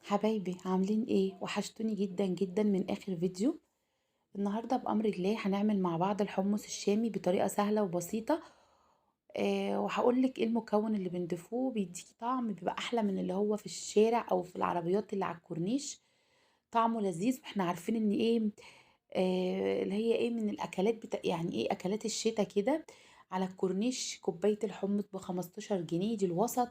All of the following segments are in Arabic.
حبايبي عاملين ايه؟ وحشتوني جدا جدا من اخر فيديو. النهارده بأمر الله هنعمل مع بعض الحمص الشامي بطريقة سهلة وبسيطة. وهقولك ايه المكون اللي بنضيفوه بيديكي طعم بيبقى احلى من اللي هو في الشارع او في العربيات اللي على الكورنيش. طعمه لذيذ واحنا عارفين ان ايه. اللي هي ايه من الاكلات يعني ايه اكلات الشتاء كده. على الكورنيش كوباية الحمص ب15 جنيه دي الوسط،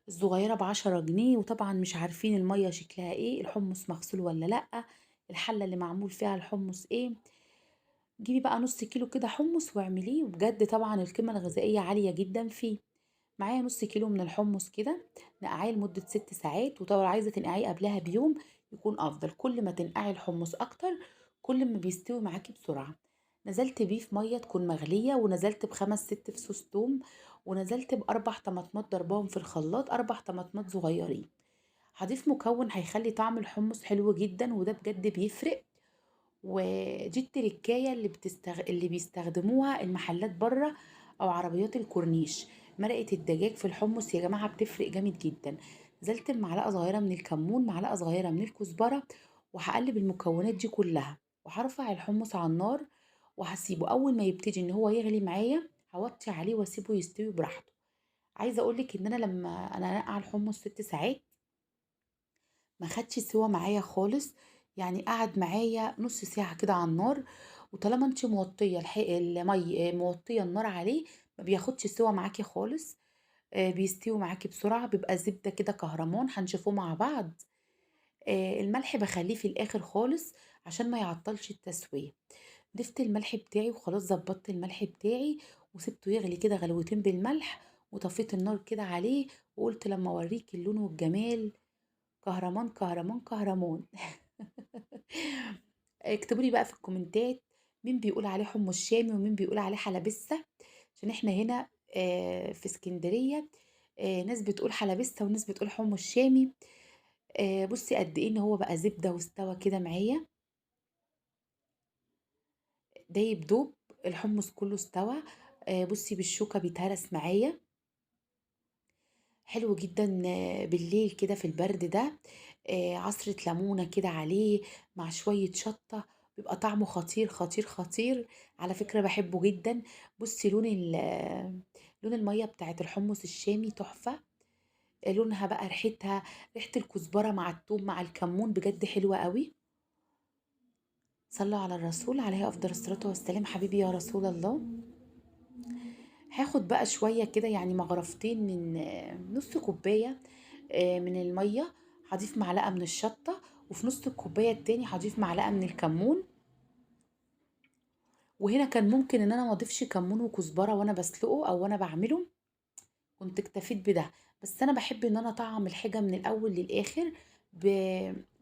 الصغيرة ب10 جنيه. وطبعا مش عارفين المية شكلها ايه، الحمص مغسول ولا لأ، الحلة اللي معمول فيها الحمص ايه. جيبي بقى نص كيلو كده حمص واعمليه، وبجد طبعا القيمة الغذائية عالية جدا فيه. معايا نص كيلو من الحمص كده، نقعيه لمدة 6 ساعات. وطبعا عايزة تنقعيه قبلها بيوم يكون أفضل. كل ما تنقعي الحمص أكتر كل ما بيستوي معاكي بسرعة. نزلت بيه في مية تكون مغلية، ونزلت ب5 6 فصوص توم، ونزلت ب4 طماطمات ضربهم في الخلاط، 4 طماطمات صغيرين. هضيف مكون هيخلي طعم الحمص حلو جدا، وده بجد بيفرق. ودي التركاية اللي بيستخدموها المحلات بره او عربيات الكورنيش. مرقة الدجاج في الحمص يا جماعة بتفرق جامد جدا. نزلت بمعلقة صغيرة من الكمون، معلقة صغيرة من الكزبرة، وهقلب المكونات دي كلها. وهرفع الحمص على النار وهسيبه اول ما يبتدي ان هو يغلي معايا، هوطي عليه واسيبه يستوي براحته. عايزه اقولك ان انا لما انا نقع الحمص 6 ساعات ما خدش سوا معايا خالص. يعني قعد معايا نص ساعة كده على النار. وطالما انت موطية المي موطية النار عليه ما بياخدش سوا معاكي خالص. بيستوي معاكي بسرعة، بيبقى زبدة كده كهرمان. هنشوفه مع بعض. الملح بخليه في الآخر خالص عشان ما يعطلش التسوية. ضفت الملح بتاعي وخلاص، ظبطت الملح بتاعي وسبته يغلي كده غلوتين بالملح. وطفيت النار كده عليه، وقلت لما اوريك اللون والجمال. كهرمان كهرمان كهرمان. اكتبوا لي بقى في الكومنتات مين بيقول عليه حمص شامي ومين بيقول عليه حلبسة. عشان احنا هنا في اسكندرية. ناس بتقول حلبسة وناس بتقول حمص شامي. بصي قد ايه ان هو بقى زبدة واستوى كده معايا. دايب دوب. الحمص كله استوى. بصي بالشوكة بيتهرس معايا. حلو جدا. بالليل كده في البرد ده. عصرة ليمونة كده عليه مع شوية شطة. بيبقى طعمه خطير خطير خطير. على فكرة بحبه جدا. بصي لون المية بتاعت الحمص الشامي تحفة. لونها بقى ريحتها، ريحة الكزبرة مع الثوم مع الكمون بجد حلوة قوي. صلوا على الرسول عليه أفضل الصلاة والسلام. حبيبي يا رسول الله. هاخد بقى شوية كده يعني مغرفتين من نص كوباية من المية. هضيف معلقة من الشطة، وفي نص الكوباية التاني هضيف معلقة من الكمون. وهنا كان ممكن ان انا ما اضيفش كمون وكزبرة وانا بسلقه او وانا بعمله، كنت اكتفيت بده. بس انا بحب ان انا اطعم الحاجة من الاول للاخر.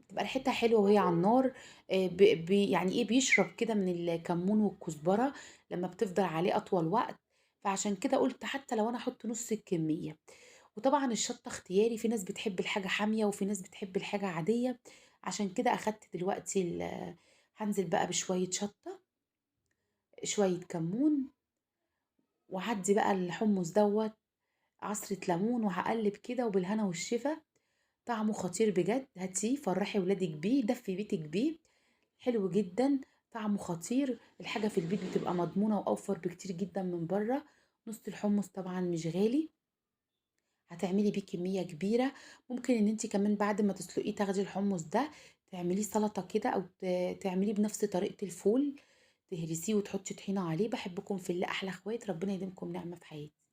تبقى ريحتها حلوة وهي على النار. يعني ايه بيشرب كده من الكمون والكزبرة لما بتفضل عليه اطول وقت. فعشان كده قلت حتى لو انا احط نص الكمية. وطبعا الشطة اختياري، في ناس بتحب الحاجة حامية وفي ناس بتحب الحاجة عادية. عشان كده اخدت دلوقتي هنزل بقى بشوية شطة، شوية كمون. وهدي بقى الحمص دوت عصرة ليمون، وهقلب كده وبالهنا والشفا. طعمه خطير بجد. هاتيه فرحي ولادك بيه، دفي بيتك بيه. حلو جدا. طعمه خطير. الحاجة في البيت بتبقى مضمونة وأوفر بكتير جدا من بره. نص الحمص طبعا مش غالي. هتعملي بيه كمية كبيرة. ممكن ان انت كمان بعد ما تسلقيه تاخدي الحمص ده تعمليه سلطة كده، او تعمليه بنفس طريقة الفول. تهرسيه وتحطي طحينة عليه. بحبكم في الله احلى اخوات، ربنا يديمكم نعمة في حياتي.